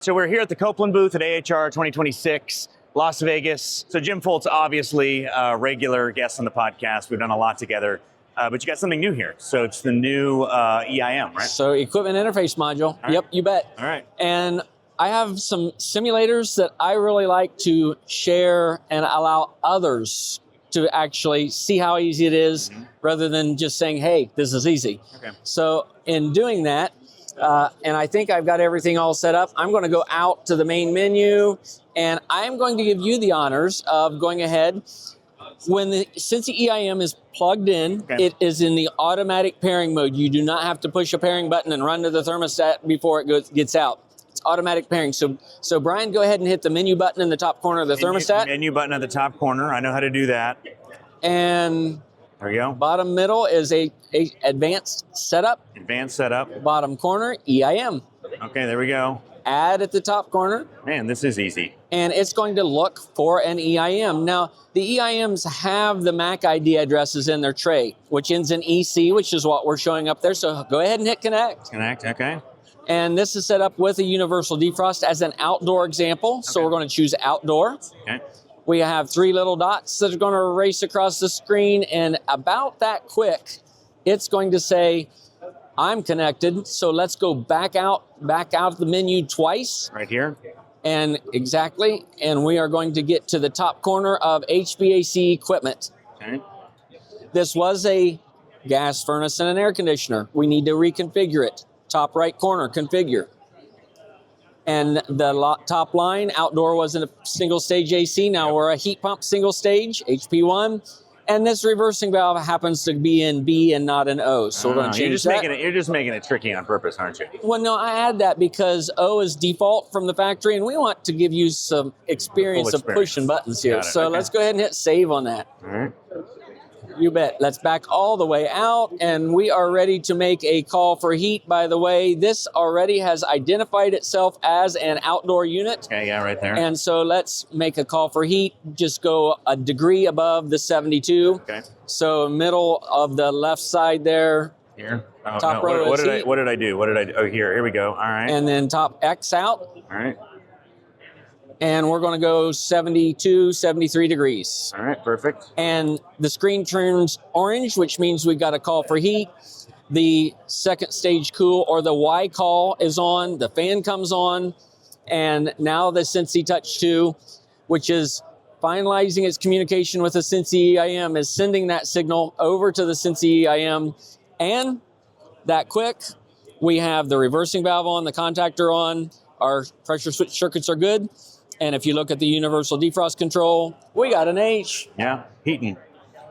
So we're here at the Copeland booth at AHR 2026, Las Vegas. So Jim Folt's obviously a regular guest on the podcast. We've done a lot together, but you got something new here. So it's the new EIM, right? So equipment interface module. Right. Yep, you bet. All right. And I have some simulators that I really like to share and allow others to actually see how easy it is, rather than just saying, hey, this is easy. Okay. So in doing that, and I think I've got everything all set up, I'm going to go out to the main menu, and I'm going to give you the honors of going ahead. When the Sensi EIM is plugged in, It is in the automatic pairing mode. You do not have to push a pairing button and run to the thermostat before it gets out. It's automatic pairing. So Brian, go ahead and hit the menu button in the top corner of the thermostat. Menu button at the top corner. I know how to do that. And there we go. Bottom middle is a advanced setup. Advanced setup. Bottom corner, EIM. Okay, there we go. Add at the top corner. Man, this is easy. And it's going to look for an EIM. Now, the EIMs have the MAC ID addresses in their tray, which ends in EC, which is what we're showing up there. So go ahead and hit connect. Connect, okay. And this is set up with a universal defrost as an outdoor example. Okay. So we're going to choose outdoor. Okay. We have 3 little dots that are going to race across the screen, and about that quick, it's going to say, I'm connected. So let's go back out the menu twice. Right here. And exactly. And we are going to get to the top corner of HVAC equipment. Okay. This was a gas furnace and an air conditioner. We need to reconfigure it. Top right corner, configure. And the top line, outdoor was in a single stage AC. Now we're a heat pump single stage, HP1. And this reversing valve happens to be in B and not in O. So we're going to change that. You're just making it tricky on purpose, aren't you? Well, no, I add that because O is default from the factory, and we want to give you some experience of pushing buttons here. So let's go ahead and hit save on that. All right. You bet. Let's back all the way out, and we are ready to make a call for heat. By the way, this already has identified itself as an outdoor unit. Okay, yeah, right there. And so let's make a call for heat. Just go a degree above the 72. Okay. So middle of the left side there. Here. Oh, top no. row What is did heat. What did I do? Oh, here we go. All right. And then top X out. All right. And we're going to go 72, 73 degrees. All right, perfect. And the screen turns orange, which means we've got a call for heat. The second stage cool, or the Y call, is on. The fan comes on. And now the Sensi Touch 2, which is finalizing its communication with the Sensi EIM, is sending that signal over to the Sensi EIM. And that quick, we have the reversing valve on, the contactor on. Our pressure switch circuits are good. And if you look at the universal defrost control, we got an H. Yeah, heating.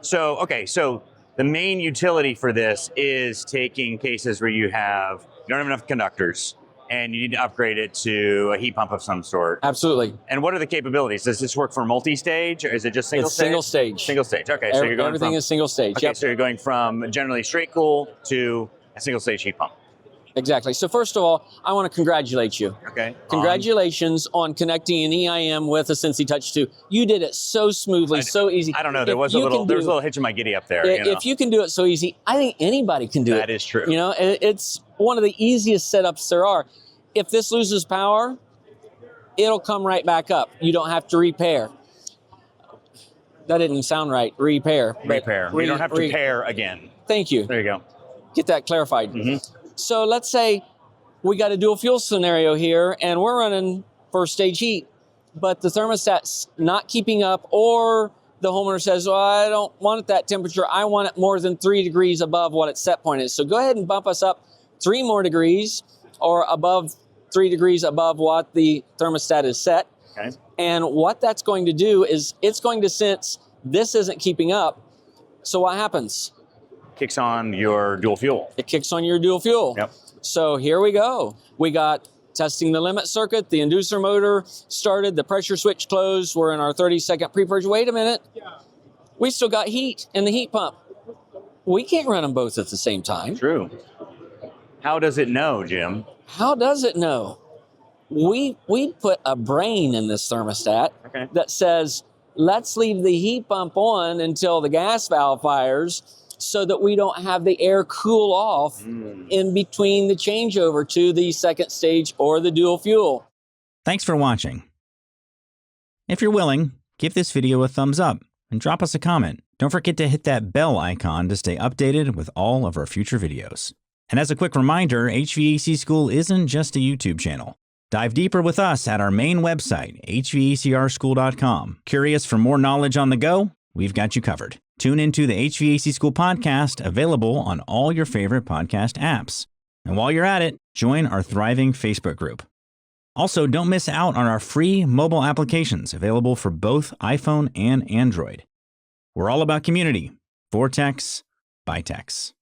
So, okay, so the main utility for this is taking cases where you don't have enough conductors and you need to upgrade it to a heat pump of some sort. Absolutely. And what are the capabilities? Does this work for multi-stage, or is it just single stage? Single stage. Single stage, okay. So you're going everything is single stage, okay, yep. So you're going from generally straight cool to a single stage heat pump. Exactly. So first of all, I want to congratulate you. Okay. Congratulations on connecting an EIM with a Sensi Touch 2. You did it so smoothly, so easy. I don't know. There was a little hitch in my giddy up there. If you can do it so easy, I think anybody can do it. That is true. You know, it's one of the easiest setups there are. If this loses power, it'll come right back up. You don't have to repair. That didn't sound right. Repair. Repair. You don't have to pair again. Thank you. There you go. Get that clarified. Mm-hmm. So let's say we got a dual fuel scenario here, and we're running first stage heat, but the thermostat's not keeping up, or the homeowner says, well, I don't want it that temperature. I want it more than 3 degrees above what its set point is. So go ahead and bump us up 3 more degrees, or above 3 degrees above what the thermostat is set. Okay. And what that's going to do is it's going to sense this isn't keeping up. So what happens? Kicks on your dual fuel. It kicks on your dual fuel. Yep. So here we go. We got testing the limit circuit, the inducer motor started, the pressure switch closed. We're in our 30-second pre-purge. Wait a minute. We still got heat in the heat pump. We can't run them both at the same time. True. How does it know, Jim? How does it know? We put a brain in this thermostat that says, let's leave the heat pump on until the gas valve fires, so that we don't have the air cool off in between the changeover to the second stage or the dual fuel. Thanks for watching. If you're willing, give this video a thumbs up and drop us a comment. Don't forget to hit that bell icon to stay updated with all of our future videos. And as a quick reminder, HVAC School isn't just a YouTube channel. Dive deeper with us at our main website, hvacrschool.com. Curious for more knowledge on the go? We've got you covered. Tune into the HVAC School podcast, available on all your favorite podcast apps. And while you're at it, join our thriving Facebook group. Also, don't miss out on our free mobile applications available for both iPhone and Android. We're all about community. For techs, by techs.